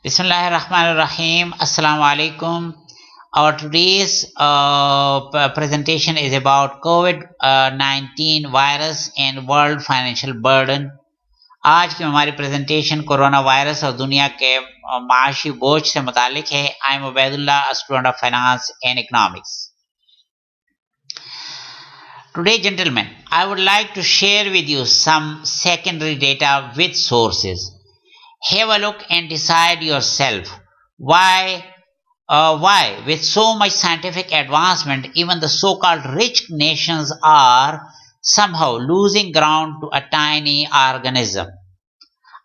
Bismillahirrahmanirrahim. Assalamu alaikum. Our today's presentation is about COVID-19 virus and world financial burden. आज की हमारी presentation corona virus और दुनिया के माशी बोझ से मुतालिक है. I am Ubaidullah, a student of finance and economics. Today, gentlemen, I would like to share with you some secondary data with sources. Have a look and decide yourself why, with so much scientific advancement, even the so-called rich nations are somehow losing ground to a tiny organism.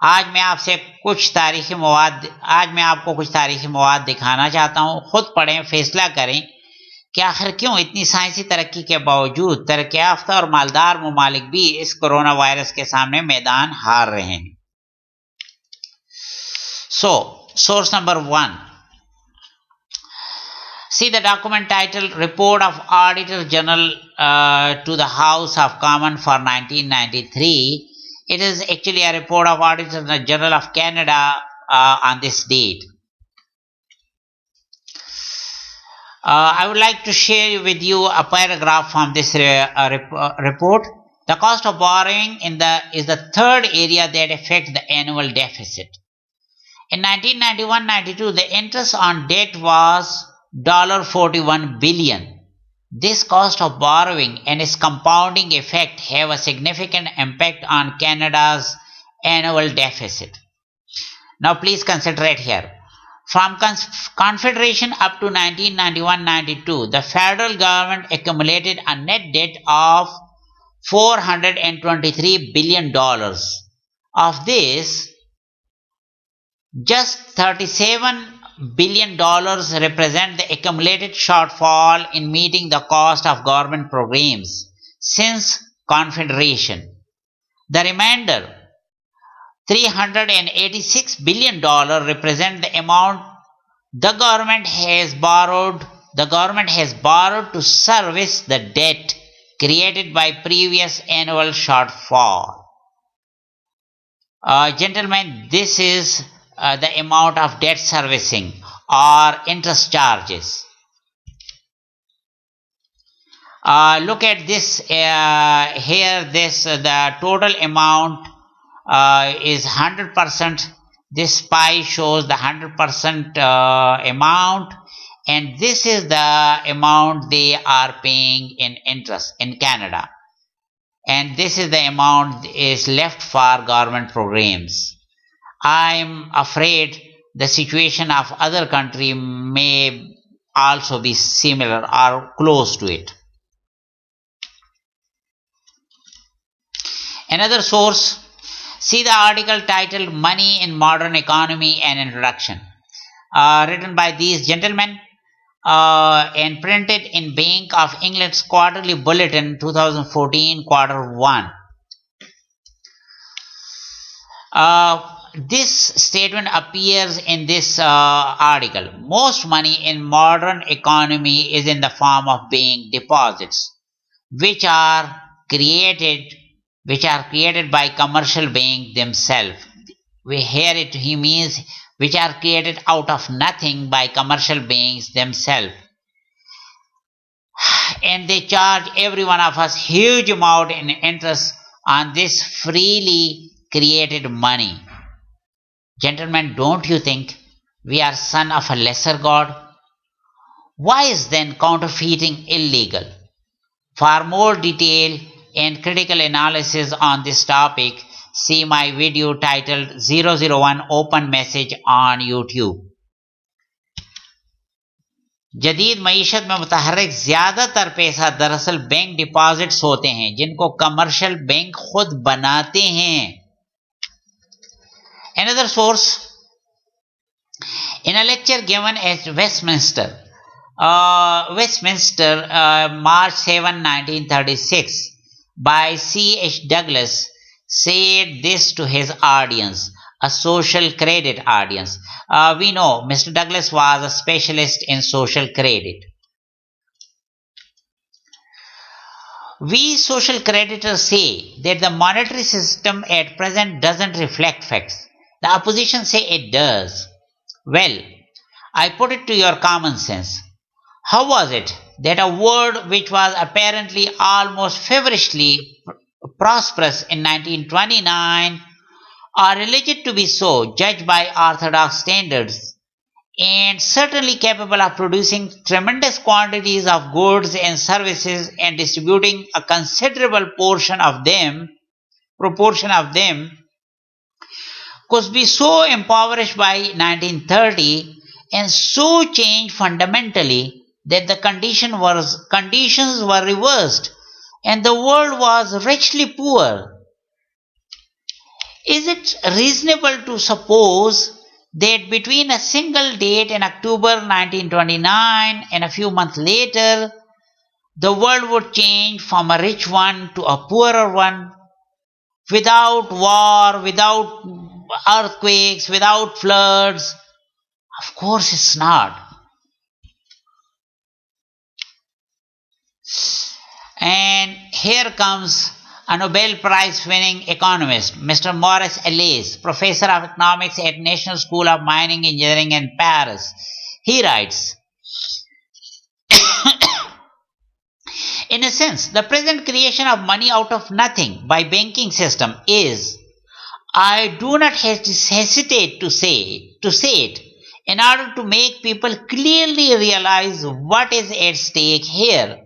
आज मैं आपको कुछ तारीखी मवाद दिखाना चाहता हूँ. खुद पढ़ें, फैसला करें कि आखिर क्यों इतनी साइंसी तरक्की के बावजूद तरक्की याफ्ता और मालदार ममालिक भी इस कोरोना वायरस के सामने मैदान हार रहे हैं. So, source number 1. See the document titled Report of Auditor General to the House of Commons for 1993. It is actually a report of Auditor General of Canada on this date. I would like to share with you a paragraph from this report. The cost of borrowing is the third area that affects the annual deficit. In 1991-92, the interest on debt was $41 billion. This cost of borrowing and its compounding effect have a significant impact on Canada's annual deficit. Now please concentrate here. From Confederation up to 1991-92, the federal government accumulated a net debt of $423 billion. Of this, just $37 billion represent the accumulated shortfall in meeting the cost of government programs since Confederation. The remainder, $386 billion, represent the amount the government has borrowed to service the debt created by previous annual shortfall. Gentlemen, this is the amount of debt servicing or interest charges. Look at this here. The total amount is 100%. This pie shows the 100% amount, and this is the amount they are paying in interest in Canada, and this is the amount is left for government programs. I'm afraid the situation of other country may also be similar or close to it. Another source, see the article titled Money in Modern Economy and Introduction, written by these gentlemen and printed in Bank of England's Quarterly Bulletin 2014 Quarter 1. This statement appears in this article. Most money in modern economy is in the form of bank deposits, which are created by commercial banks themselves. He means which are created out of nothing by commercial banks themselves, and they charge every one of us huge amount in interest on this freely created money. Gentlemen, don't you think we are son of a lesser god? Why is then counterfeiting illegal? For more detail and critical analysis on this topic, see my video titled 001 Open Message on YouTube. जदीद मईशत में मुतहर्रिक ज़्यादातर पैसा दरअसल bank deposits होते हैं जिनको commercial bank खुद बनाते हैं. Another source, in a lecture given at Westminster, March 7, 1936, by C.H. Douglas, said this to his audience, a social credit audience. We know Mr. Douglas was a specialist in social credit. We social creditors say that the monetary system at present doesn't reflect facts. The opposition say it does. Well, I put it to your common sense. How was it that a world which was apparently almost feverishly prosperous in 1929, or alleged to be so, judged by orthodox standards, and certainly capable of producing tremendous quantities of goods and services and distributing a considerable proportion of them, could be so impoverished by 1930 and so changed fundamentally that the conditions were reversed and the world was richly poor. Is it reasonable to suppose that between a single date in October 1929 and a few months later, the world would change from a rich one to a poorer one, without war, without earthquakes, without floods? Of course, it's not. And here comes a Nobel Prize winning economist, Mr. Maurice Allais, professor of economics at National School of Mining Engineering in Paris. He writes, in a sense, the present creation of money out of nothing by banking system is, I do not hesitate to say it, in order to make people clearly realize what is at stake here.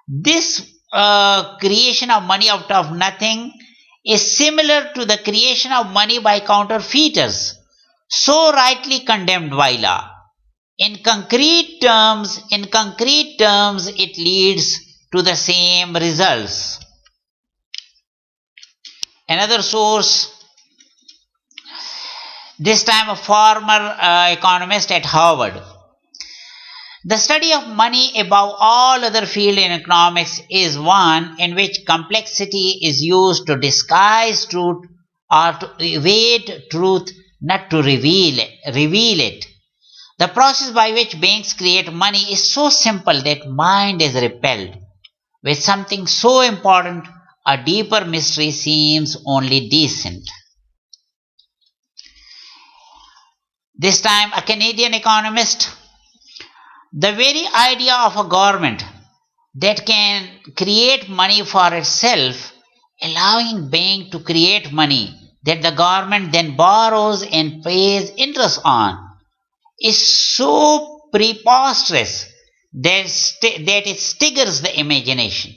This creation of money out of nothing is similar to the creation of money by counterfeiters, so rightly condemned by law. In concrete terms, it leads to the same results. Another source, this time a former economist at Harvard. The study of money above all other fields in economics is one in which complexity is used to disguise truth or to evade truth, not to reveal it. The process by which banks create money is so simple that mind is repelled. With something so important, a deeper mystery seems only decent. This time, a Canadian economist. The very idea of a government that can create money for itself, allowing bank to create money that the government then borrows and pays interest on, is so preposterous that it staggers the imagination.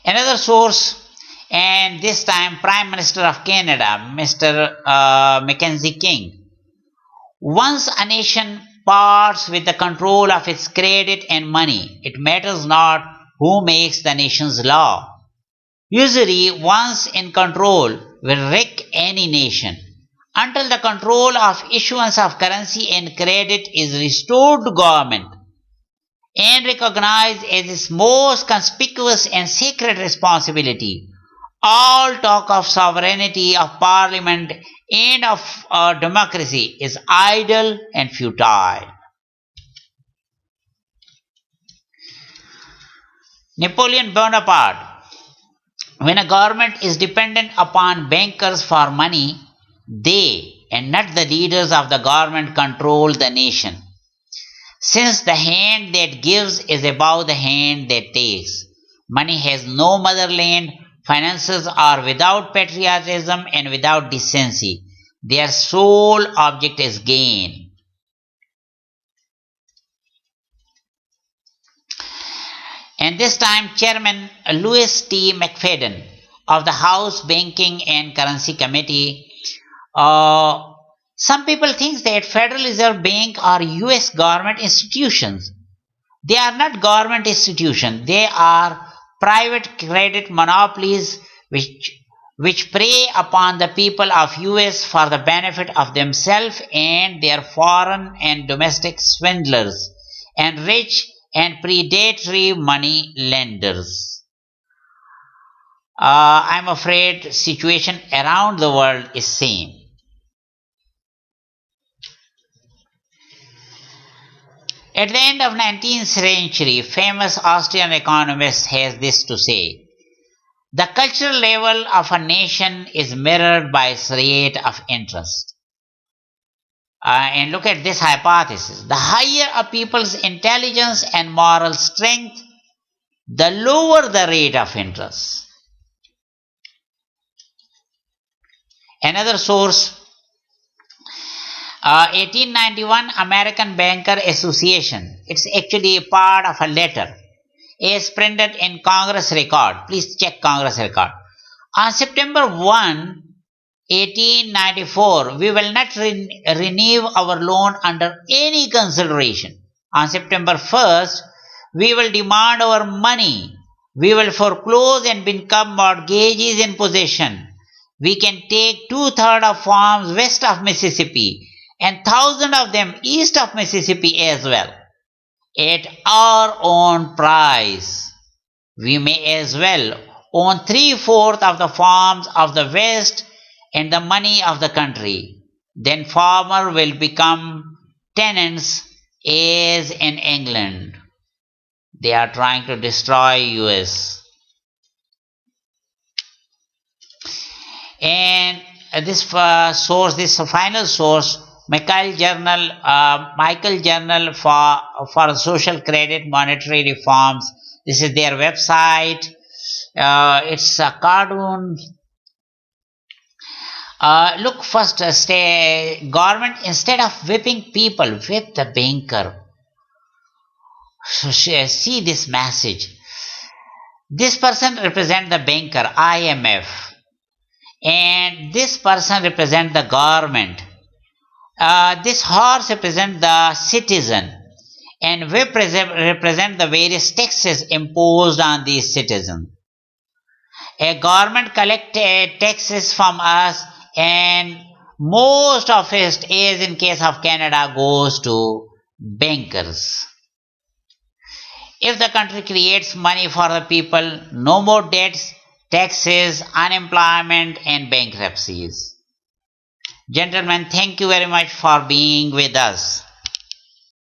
Another source, and this time Prime Minister of Canada, Mr. Mackenzie King. Once a nation parts with the control of its credit and money, it matters not who makes the nation's law. Usury, once in control, will wreck any nation. Until the control of issuance of currency and credit is restored to government and recognized as its most conspicuous and sacred responsibility, all talk of sovereignty, of parliament, and of democracy is idle and futile. Napoleon Bonaparte. When a government is dependent upon bankers for money, they, and not the leaders of the government, control the nation. Since the hand that gives is above the hand that takes, money has no motherland. Finances are without patriotism and without decency. Their sole object is gain. And this time, Chairman Louis T. McFadden of the House Banking and Currency Committee. Some people think that Federal Reserve Bank are US government institutions. They are not government institutions. They are private credit monopolies which prey upon the people of US for the benefit of themselves and their foreign and domestic swindlers and rich and predatory money lenders. I'm afraid situation around the world is same. At the end of 19th century, famous Austrian economist has this to say: The cultural level of a nation is mirrored by its rate of interest. And look at this hypothesis. The higher a people's intelligence and moral strength, the lower the rate of interest. Another source, 1891 American Banker Association. It's actually a part of a letter is printed in Congress record. Please check Congress record. On September 1, 1894, we will not renew our loan under any consideration. On September 1st, we will demand our money. We will foreclose and become mortgages in possession. We can take 2/3 of farms west of Mississippi and 1,000 of them east of Mississippi as well. At our own price, we may as well own 3/4 of the farms of the West and the money of the country. Then farmer will become tenants as in England. They are trying to destroy US. And this final source, Michael Journal for Social Credit Monetary Reforms. This is their website. It's a cartoon. Look first, government, instead of whipping people, whip the banker. So see this message. This person represents the banker, IMF, and this person represents the government. This horse represents the citizen, and whip represent the various taxes imposed on these citizens. A government collects taxes from us, and most of it, as in case of Canada, goes to bankers. If the country creates money for the people, no more debts, taxes, unemployment, and bankruptcies. Gentlemen, thank you very much for being with us.